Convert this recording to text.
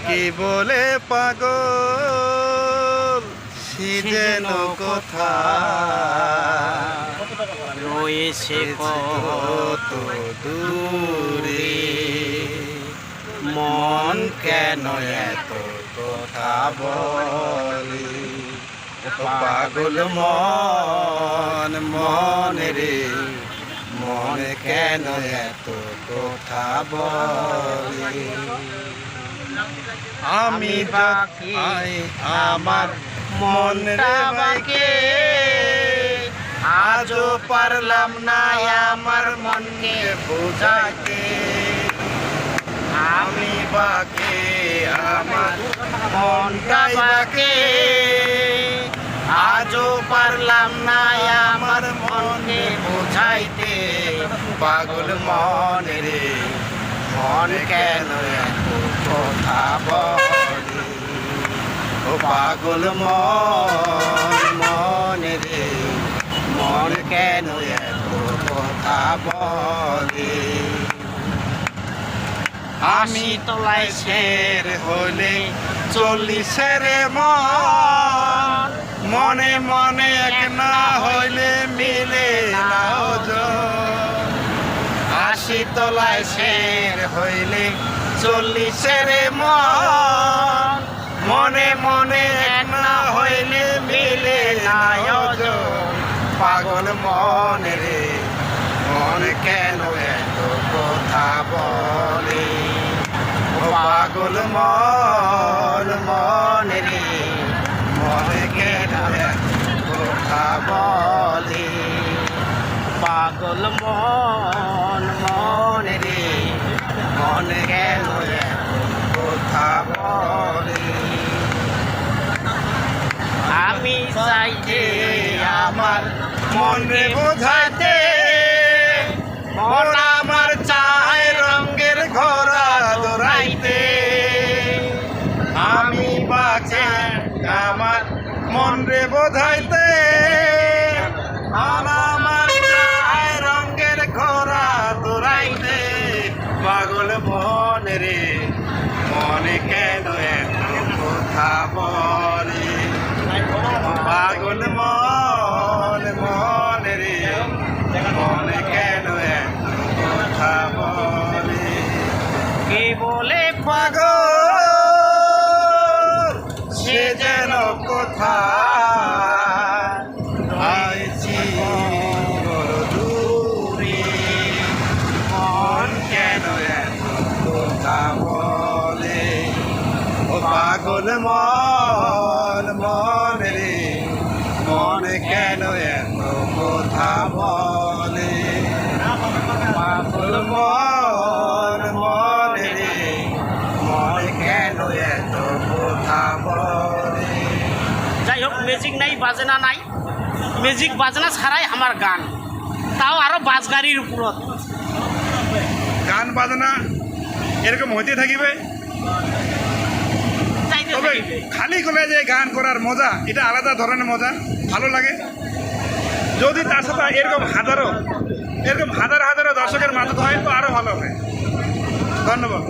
কি বলে পাগল সে যেন কোথায় রয়েছে কত দূরে, মন কেন এত কথা বলে পাগল মন মন রে, মন কেন এত কথা বলে। আমি বাকি আমার মনটা বাকে, আজও পারলাম না আমার মনকে বোঝাইতে। আমি বাকে আমার মনটা বাকে, আজও পারলাম না আমার মনকে বোঝাইতে। পাগল মন রে, মন কেন এত কথা বলে ও পাগল মন মন রে, মন কেন এত কথা বলে। আমি তলায় শের হলে 40 মন, মনে মনে এক না হইলে মিলে না ওজন। 80 তলায় শের হইলে 40 মন, মনে মনে এক না হইলে মিলে না ওজন। পাগল মন রে, মন কেন এত কথা বলে ও পাগল মন মন রে, মন কেন এত কথা বলে। পাগল মন মন রে, মন কেন এত কথা বলে। আমি চাই যে আমার মন রে বোঝাইতে, মন আমার চায় রঙের ঘোড়া দৌড়াইতে। আমি বাঁচে আমার মন রে বোঝাইতে, মন আমার চায় রঙের ঘোড়া দৌড়াইতে। পাগল মন রে, মনে কেন এত কথা বলে পাগল মন মন রে, মনে কেন এত কথা বলে। কে বলে পাগল সে যেন কোথায় আইছি বড় দূরে, মন কেন এত কথা বলে ও পাগল মন মন রে, মন কেন এত কথা বলে। পাগল মন মন রে, মন কেন এত কথা বলে। যাই হোক, ম্যাজিক নাই, বাজনা নাই, ম্যাজিক বাজনা ছাড়াই আমার গান, তাও আরো বাজগাড়ির উপরত। গান বাজনা এরকম হইতে থাকিবে, তবে খালি গলায় যে গান করার মজা এটা আলাদা ধরনের মজা, ভালো লাগে। যদি তার সাথে এরকম হাজারো হাজারো দর্শকের মাঝে হয় তো আরো ভালো হবে। ধন্যবাদ।